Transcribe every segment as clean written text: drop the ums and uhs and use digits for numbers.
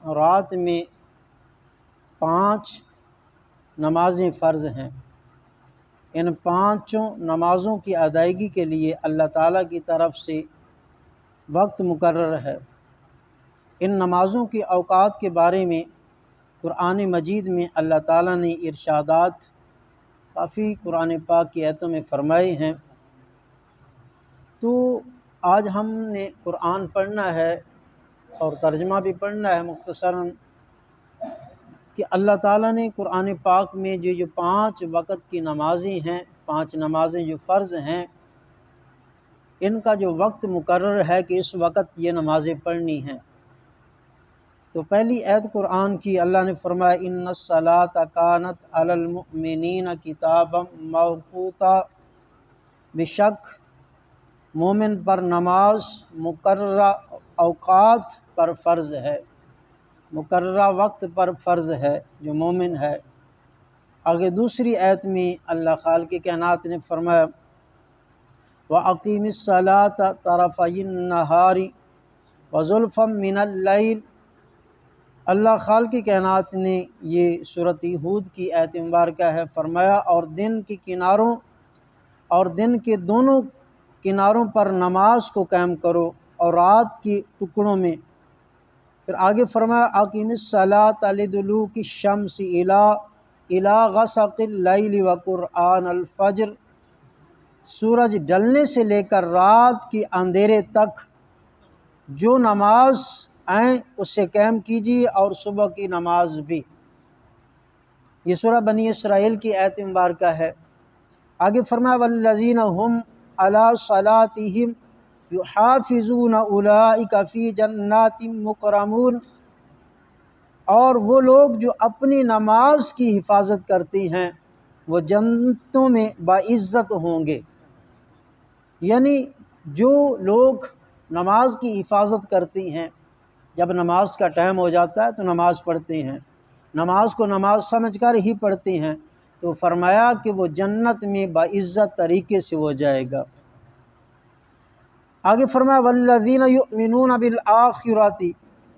رات میں 5 نمازیں فرض ہیں۔ ان 5 نمازوں کی ادائیگی کے لیے اللہ تعالیٰ کی طرف سے وقت مقرر ہے۔ ان نمازوں کے اوقات کے بارے میں قرآن مجید میں اللہ تعالیٰ نے ارشادات کافی قرآن پاک کی آیتوں میں فرمائے ہیں۔ تو آج ہم نے قرآن پڑھنا ہے اور ترجمہ بھی پڑھنا ہے مختصراً، کہ اللہ تعالیٰ نے قرآن پاک میں جو 5 وقت کی نمازیں ہیں، 5 نمازیں جو فرض ہیں، ان کا جو وقت مقرر ہے کہ اس وقت یہ نمازیں پڑھنی ہیں۔ تو پہلی آیت قرآن کی اللہ نے فرمایا ان الصلاۃ کانت علی المؤمنین کتابا موقوتا، بے شک مومن پر نماز مقررہ اوقات پر فرض ہے، مقررہ وقت پر فرض ہے جو مومن ہے۔ آگے دوسری آیت میں اللہ خالق کائنات نے فرمایا وَأَقِیمِ الصَّلَاةَ طَرَفَیِ النَّہَارِ وَزُلْفًا مِّنَ اللَّیْلِ۔ اللہ خالق کائنات نے یہ سورۃ ہود کی آیت مبارکہ ہے، فرمایا اور دن کے کناروں اور دن کے دونوں کناروں پر نماز کو قائم کرو اور رات کے ٹکڑوں میں۔ پھر آگے فرمایا اقیم الصلاۃ لدلوک الشمس الی غسق اللیل وقرآن الفجر، سورج ڈلنے سے لے کر رات کے اندھیرے تک جو نماز آئیں اسے قائم کیجیے اور صبح کی نماز بھی۔ یہ سورہ بنی اسرائیل کی آیت مبارکہ ہے۔ آگے فرمایا والذین هم علی صلاتہم یحافظون اولئک فی جنات مکرمون، اور وہ لوگ جو اپنی نماز کی حفاظت کرتے ہیں وہ جنتوں میں باعزت ہوں گے۔ یعنی جو لوگ نماز کی حفاظت کرتے ہیں، جب نماز کا ٹائم ہو جاتا ہے تو نماز پڑھتے ہیں، نماز کو نماز سمجھ کر ہی پڑھتے ہیں، تو فرمایا کہ وہ جنت میں باعزت طریقے سے ہو جائے گا۔ آگے فرمایا والذین یؤمنون بالآخرۃ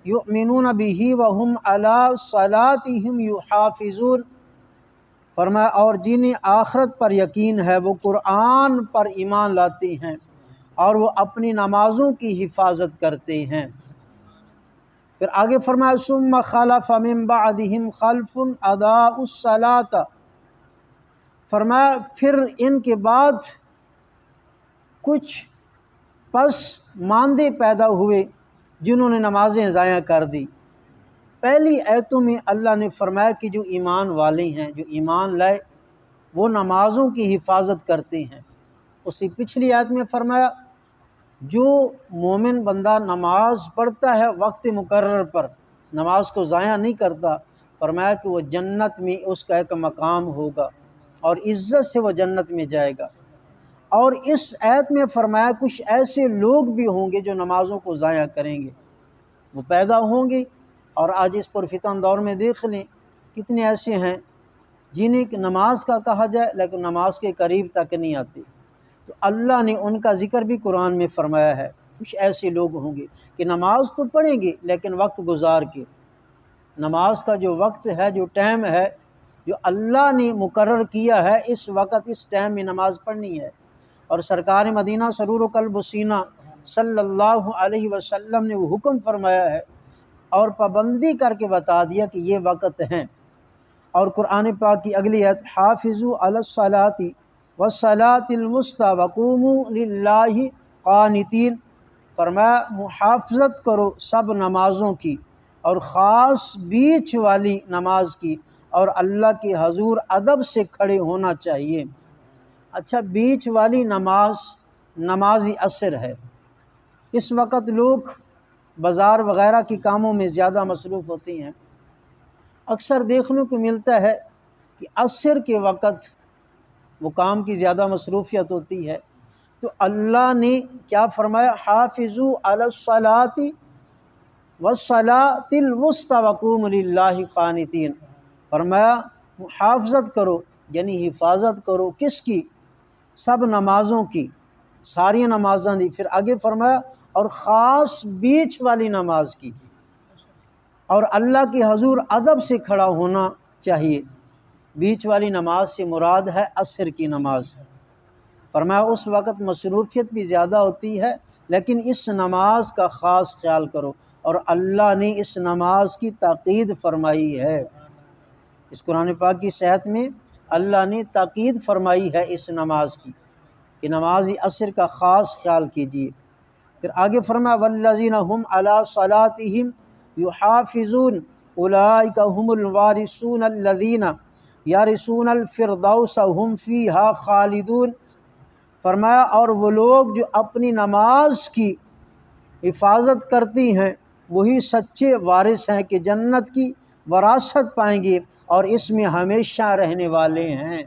یؤمنون بہ وہم علی صلاتہم یحافظون، فرمایا اور جنہیں آخرت پر یقین ہے وہ قرآن پر ایمان لاتے ہیں اور وہ اپنی نمازوں کی حفاظت کرتے ہیں۔ پھر آگے فرمایا ثم خلف من بعدہم خلف اضاعوا الصلاۃ، فرمایا پھر ان کے بعد کچھ پس ماندے پیدا ہوئے جنہوں نے نمازیں ضائع کر دی۔ پہلی آیتوں میں اللہ نے فرمایا کہ جو ایمان والے ہیں، جو ایمان لائے وہ نمازوں کی حفاظت کرتے ہیں۔ اسی پچھلی آیت میں فرمایا جو مومن بندہ نماز پڑھتا ہے وقت مقرر پر، نماز کو ضائع نہیں کرتا، فرمایا کہ وہ جنت میں اس کا ایک مقام ہوگا اور عزت سے وہ جنت میں جائے گا۔ اور اس آیت میں فرمایا کچھ ایسے لوگ بھی ہوں گے جو نمازوں کو ضائع کریں گے، وہ پیدا ہوں گے۔ اور آج اس پرفتن دور میں دیکھ لیں کتنے ایسے ہیں جنہیں نماز کا کہا جائے لیکن نماز کے قریب تک نہیں آتے۔ تو اللہ نے ان کا ذکر بھی قرآن میں فرمایا ہے، کچھ ایسے لوگ ہوں گے کہ نماز تو پڑھیں گے لیکن وقت گزار کے۔ نماز کا جو وقت ہے، جو ٹائم ہے، جو اللہ نے مقرر کیا ہے اس وقت اس ٹائم میں نماز پڑھنی ہے۔ اور سرکار مدینہ سرور و قلب و سینہ صلی اللہ علیہ وسلم نے وہ حکم فرمایا ہے اور پابندی کر کے بتا دیا کہ یہ وقت ہیں۔ اور قرآن پاک کی اگلی آیت حافظوا علی الصلاۃ والصلاۃ الوسطی وقوموا للہ قانتین، فرمایا محافظت کرو سب نمازوں کی اور خاص بیچ والی نماز کی، اور اللہ کے حضور ادب سے کھڑے ہونا چاہیے۔ اچھا، بیچ والی نماز نماز عصر ہے۔ اس وقت لوگ بازار وغیرہ کے کاموں میں زیادہ مصروف ہوتے ہیں، اکثر دیکھنے کو ملتا ہے کہ عصر کے وقت وہ کام کی زیادہ مصروفیت ہوتی ہے۔ تو اللہ نے کیا فرمایا حافظوا علی الصلاۃ والصلاۃ الوسطی وقوموا للہ قانتین، فرمایا محافظت کرو یعنی حفاظت کرو کس کی؟ سب نمازوں کی، ساری نمازاں دی۔ پھر آگے فرمایا اور خاص بیچ والی نماز کی۔ اور اللہ کی حضور ادب سے کھڑا ہونا چاہیے۔ بیچ والی نماز سے مراد ہے عصر کی نماز۔ فرمایا اس وقت مصروفیت بھی زیادہ ہوتی ہے، لیکن اس نماز کا خاص خیال کرو، اور اللہ نے اس نماز کی تاکید فرمائی ہے۔ اس قرآن پاک کی صحت میں اللہ نے تاکید فرمائی ہے اس نماز کی کہ نماز عصر کا خاص خیال کیجیے۔ پھر آگے فرمایا والذین هم علی صلاتہم یحافظون اولئک هم الوارثون الذین یرثون الفردوس هم فیہا خالدون۔ فرمایا اور وہ لوگ جو اپنی نماز کی حفاظت کرتی ہیں وہی سچے وارث ہیں کہ جنت کی وراثت پائیں گے اور اس میں ہمیشہ رہنے والے ہیں۔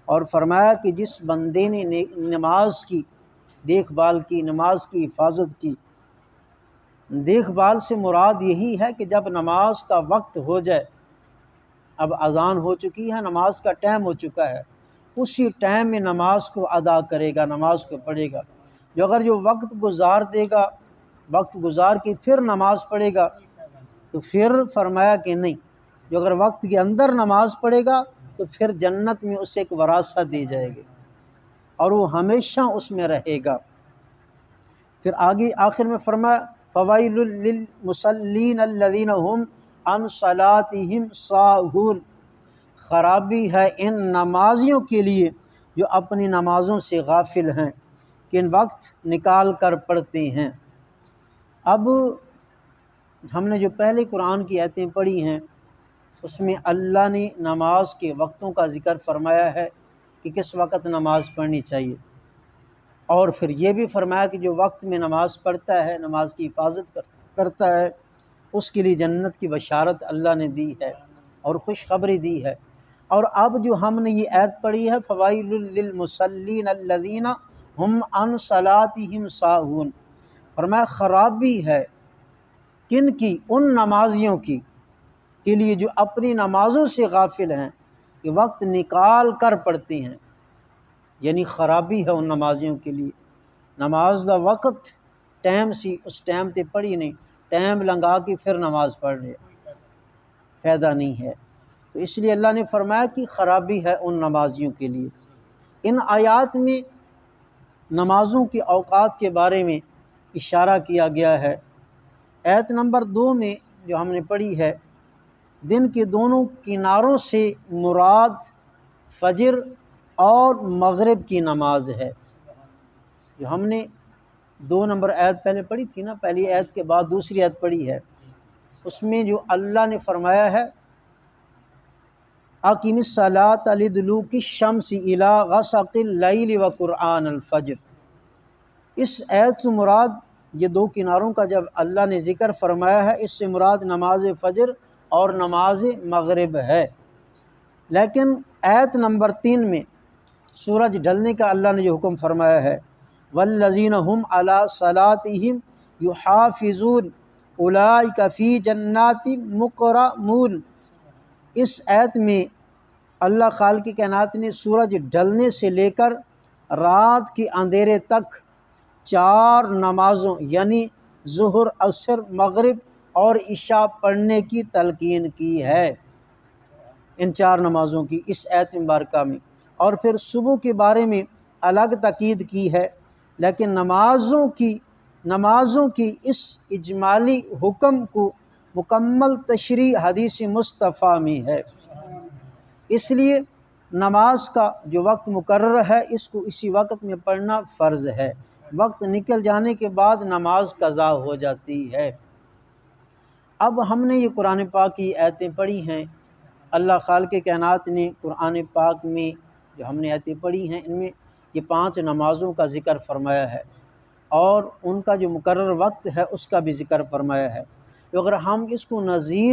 اور فرمایا کہ جس بندے نے نماز کی دیکھ بھال کی، نماز کی حفاظت کی، دیکھ بھال سے مراد یہی ہے کہ جب نماز کا وقت ہو جائے، اب اذان ہو چکی ہے، نماز کا ٹائم ہو چکا ہے، اسی ٹائم میں نماز کو ادا کرے گا، نماز کو پڑھے گا۔ جو وقت گزار دے گا، وقت گزار کے پھر نماز پڑھے گا تو پھر فرمایا کہ نہیں، جو اگر وقت کے اندر نماز پڑھے گا تو پھر جنت میں اسے ایک وراثت دی جائے گی اور وہ ہمیشہ اس میں رہے گا۔ پھر آگے آخر میں فرمایا فویل للمصلین الذین هم عن صلاتہم ساہون۔ خرابی ہے ان نمازیوں کے لیے جو اپنی نمازوں سے غافل ہیں، کہ وقت نکال کر پڑھتے ہیں۔ اب ہم نے جو پہلے قرآن کی آیتیں پڑھی ہیں اس میں اللہ نے نماز کے وقتوں کا ذکر فرمایا ہے کہ کس وقت نماز پڑھنی چاہیے، اور پھر یہ بھی فرمایا کہ جو وقت میں نماز پڑھتا ہے، نماز کی حفاظت کرتا ہے، اس کے لیے جنت کی بشارت اللہ نے دی ہے اور خوشخبری دی ہے۔ اور اب جو ہم نے یہ آیت پڑھی ہے فوائل للمصلین الذین هم عن صلاتہم ساہون، فرمایا خرابی ہے کن کی؟ ان نمازیوں کی کے لیے جو اپنی نمازوں سے غافل ہیں، کہ وقت نکال کر پڑھتے ہیں، یعنی خرابی ہے ان نمازیوں کے لیے۔ نماز دا وقت ٹائم سی، اس ٹائم تے پڑھی نہیں، ٹائم لنگا کے پھر نماز پڑھ رہے، فائدہ نہیں ہے۔ تو اس لیے اللہ نے فرمایا کہ خرابی ہے ان نمازیوں کے لیے۔ ان آیات میں نمازوں کے اوقات کے بارے میں اشارہ کیا گیا ہے۔ آیت نمبر 2 میں جو ہم نے پڑھی ہے، دن کے دونوں کناروں سے مراد فجر اور مغرب کی نماز ہے۔ جو ہم نے 2 نمبر آیت پہلے پڑھی تھی نا، پہلی آیت کے بعد دوسری آیت پڑھی ہے، اس میں جو اللہ نے فرمایا ہے اقیم الصلاۃ لدلوک الشمس الی غسق اللیل وقرآن الفجر۔ اس آیت سے مراد یہ 2 کناروں کا جب اللہ نے ذکر فرمایا ہے، اس سے مراد نماز فجر اور نماز مغرب ہے۔ لیکن آیت نمبر 3 میں سورج ڈھلنے کا اللہ نے جو حکم فرمایا ہے والذین هم علی صلاتہم یحافظون اولئک فی جنات مکرمون، اس آیت میں اللہ خالق کائنات نے سورج ڈھلنے سے لے کر رات کے اندھیرے تک 4 نمازوں یعنی ظہر، عصر، مغرب اور عشاء پڑھنے کی تلقین کی ہے، ان 4 نمازوں کی اس آیت مبارکہ میں۔ اور پھر صبح کے بارے میں الگ تاکید کی ہے، لیکن نمازوں کی اس اجمالی حکم کو مکمل تشریح حدیث مصطفیٰ میں ہے۔ اس لیے نماز کا جو وقت مقرر ہے اس کو اسی وقت میں پڑھنا فرض ہے، وقت نکل جانے کے بعد نماز قضا ہو جاتی ہے۔ اب ہم نے یہ قرآن پاک کی آیتیں پڑھی ہیں، اللہ خالق کائنات نے قرآن پاک میں جو ہم نے آیتیں پڑھی ہیں ان میں یہ 5 نمازوں کا ذکر فرمایا ہے اور ان کا جو مقرر وقت ہے اس کا بھی ذکر فرمایا ہے۔ تو اگر ہم اس کو نظیر